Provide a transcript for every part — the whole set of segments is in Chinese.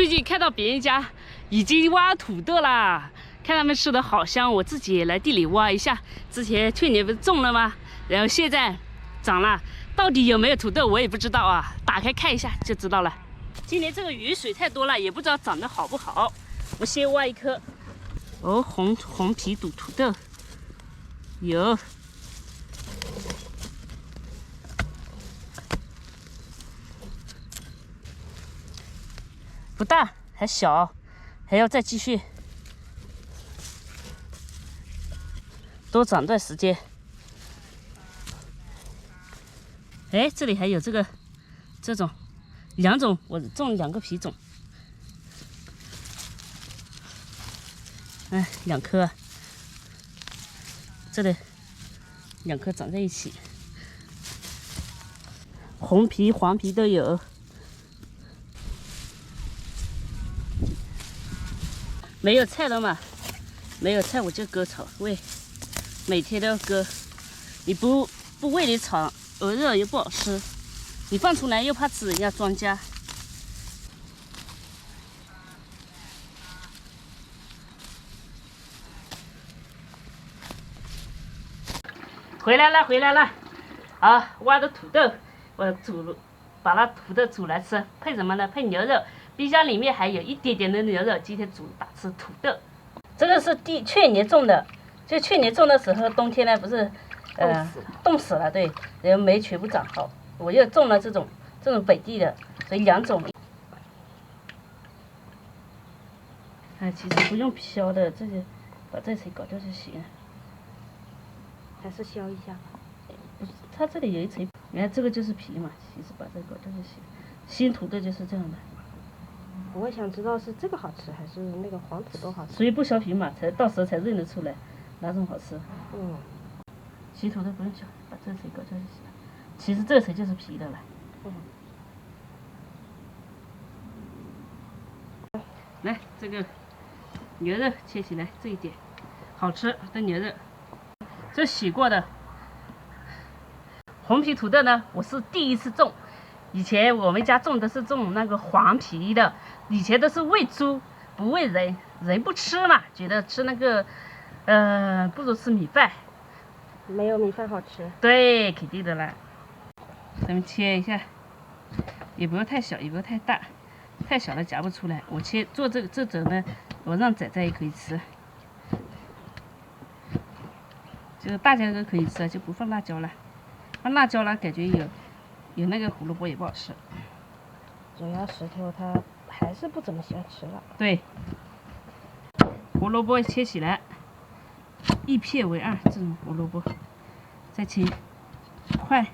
最近看到别人家已经挖土豆啦，看他们吃的好香，我自己也来地里挖一下。之前去年不是种了吗？然后现在长了，到底有没有土豆我也不知道啊，打开看一下就知道了。今年这个雨水太多了，也不知道长得好不好。我先挖一颗。哦，红皮土豆有。不大，还小，还要再继续多长段时间。哎，这里还有这种2种，我种2个皮种。哎，2颗，这里2颗长在一起，红皮、黄皮都有。没有菜了嘛？没有菜我就割草喂，每天都要割。你不喂你草，鹅肉又不好吃，你放出来又怕吃人家庄稼。回来了！啊，挖的土豆，我把那土豆煮来吃，配什么呢？配牛肉。冰箱里面还有一点点的牛肉，今天煮打吃土豆。这个是去年种的，就去年种的时候，冬天呢不是，冻死了，对，然后没全部长好。我又种了这种北地的，所以2种。哎，其实不用削的，这些把这层搞掉就行了。还是削一下吧。不是，它这里有一层，你看这个就是皮嘛，其实把这个搞掉就行。新土豆就是这样的。我想知道是这个好吃还是那个黄土豆好吃。所以不削皮嘛，到时候才认得出来哪种好吃。嗯。新土豆不用削，把这层搞掉就行了。其实这层就是皮的了。来，这个牛肉切起来，这一点好吃的牛肉，这洗过的。红皮土豆呢，我是第一次种。以前我们家种的是种那个黄皮的，以前都是喂猪不喂人，人不吃嘛，觉得吃那个，不如吃米饭。没有米饭好吃。对，肯定的啦。咱们切一下，也不要太小，也不要太大，太小了夹不出来。我做这种呢，我让仔仔也可以吃，就是大家都可以吃，就不放辣椒了。放辣椒了，感觉有那个胡萝卜也不好吃。主要石头它还是不怎么喜欢吃了。对，胡萝卜切起来1片为2，这种胡萝卜再切块，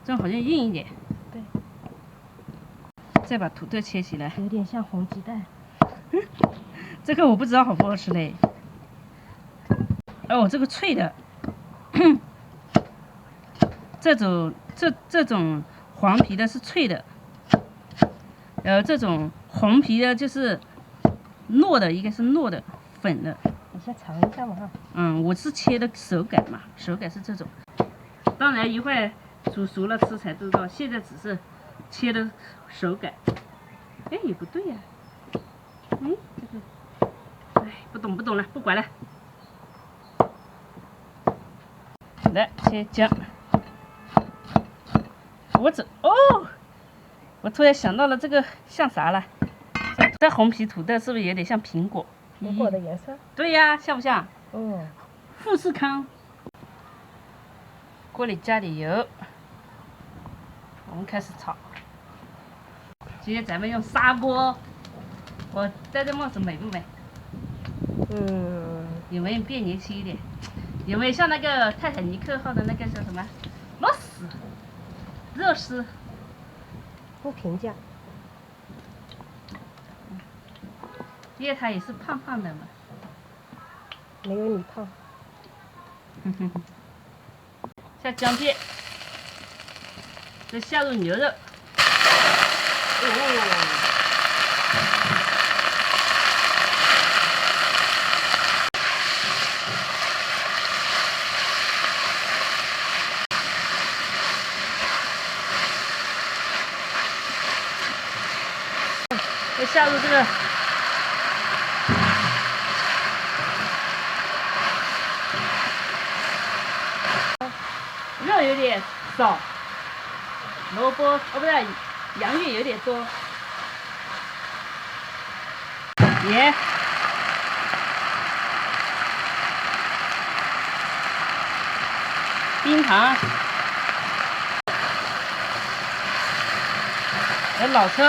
这样好像硬一点。对。再把土豆切起来，有点像红鸡蛋。这个我不知道好不好吃嘞。哦，这个脆的。这种黄皮的是脆的，然后这种红皮的就是糯的，应该是糯的粉的。你先尝一下嘛哈。我是切的手感嘛，手感是这种。当然一会儿煮熟了吃才知道，现在只是切的手感。哎，也不对呀。这个，哎，不懂了，不管了。来切姜。我突然想到了这个像啥了？这红皮土豆是不是有点像苹果？苹果的颜色？对呀，像不像？富士康。锅里加点油，我们开始炒。今天咱们用砂锅，我戴这帽子美不美？有没有变年轻一点？有没有像那个泰坦尼克号的那个叫什么？罗斯？热斯？不评价。因为他也是胖胖的嘛。没有你胖。下姜片，再下入牛肉。下入这个肉有点少，萝卜哦不对，洋芋有点多，盐。冰糖，还有老抽，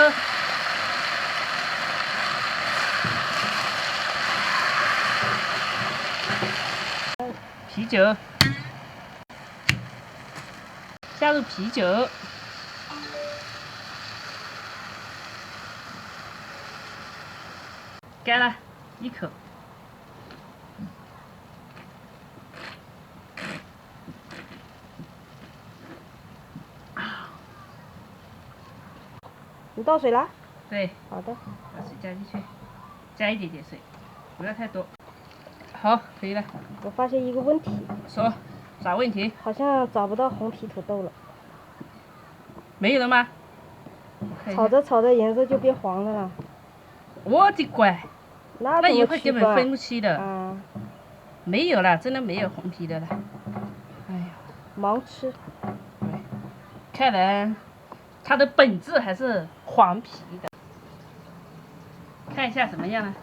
啤酒，加入啤酒，干了，一口。你倒水啦？对，好的。把水加进去，加一点点水，不要太多。好，可以了。我发现一个问题。说，啥问题？好像找不到红皮土豆了。没有了吗？炒着炒着颜色就变黄的了。我的乖！那一会儿根本分不清的。啊。没有了，真的没有红皮的了。哎呀，盲吃。对，看来它的本质还是黄皮的。看一下怎么样了？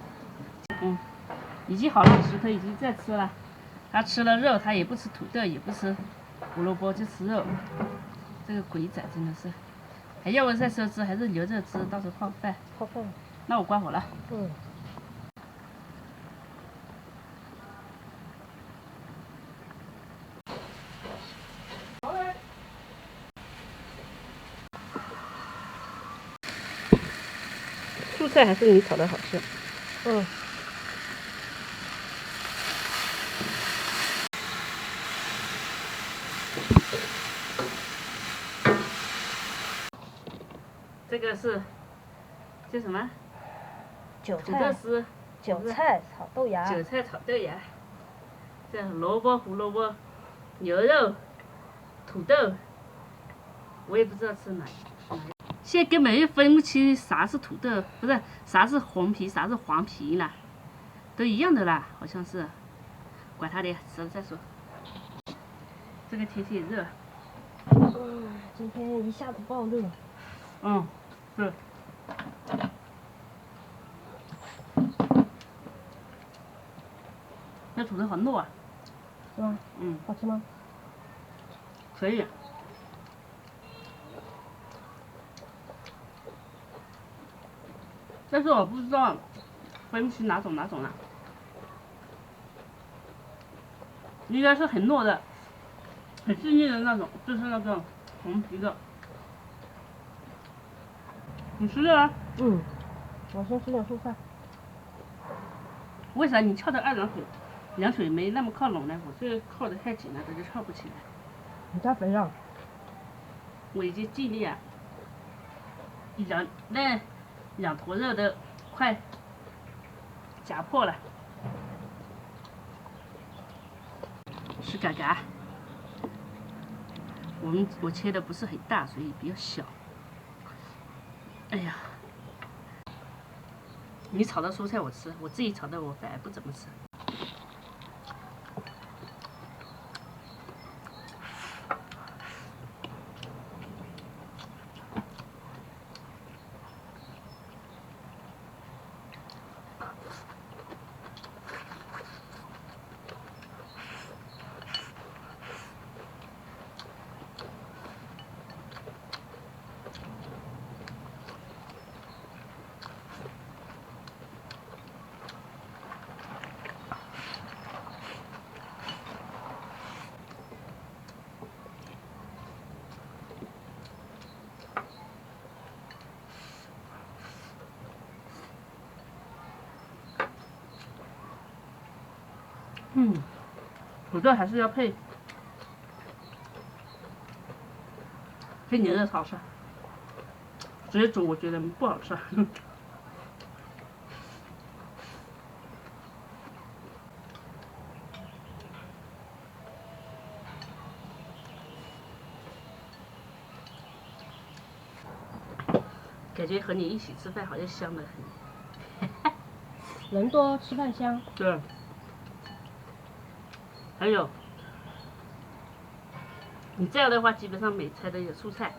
已经好了，石头已经在吃了。他吃了肉，他也不吃土豆，也不吃胡萝卜，就吃肉。这个鬼仔真的是，还要我再收汁，还是留着吃，到时候泡饭。泡饭。那我关火了。蔬菜还是你炒的好吃。这个是叫什么？韭土豆丝。韭菜炒豆芽。韭菜炒豆芽。这萝卜、胡萝卜、牛肉、土豆，我也不知道吃哪一。现在根本就分不清啥是土豆，不是啥是红皮，啥是黄皮了，都一样的啦，好像是。管他的，吃了再说。这个天气也热。今天一下子爆热。是。这土豆好糯啊。是吗？好吃吗？可以。但是我不知道分不清哪种了，应该是很糯的，很细腻的那种，就是那种红皮的。你吃了吗？我先吃点蔬菜。为啥你翘的二凉水没那么靠拢呢？我这个靠的太紧了，它就翘不起来。你加肥了。我已经尽力啊，两坨肉都快夹破了。是嘎嘎。我切的不是很大，所以比较小。哎呀，你炒的蔬菜我吃，我自己炒的我反而不怎么吃。土豆还是要配牛肉炒吃，直接煮我觉得不好吃。感觉和你一起吃饭好像香得很。人多吃饭香。对。还有，你这样的话，基本上每菜都有蔬菜。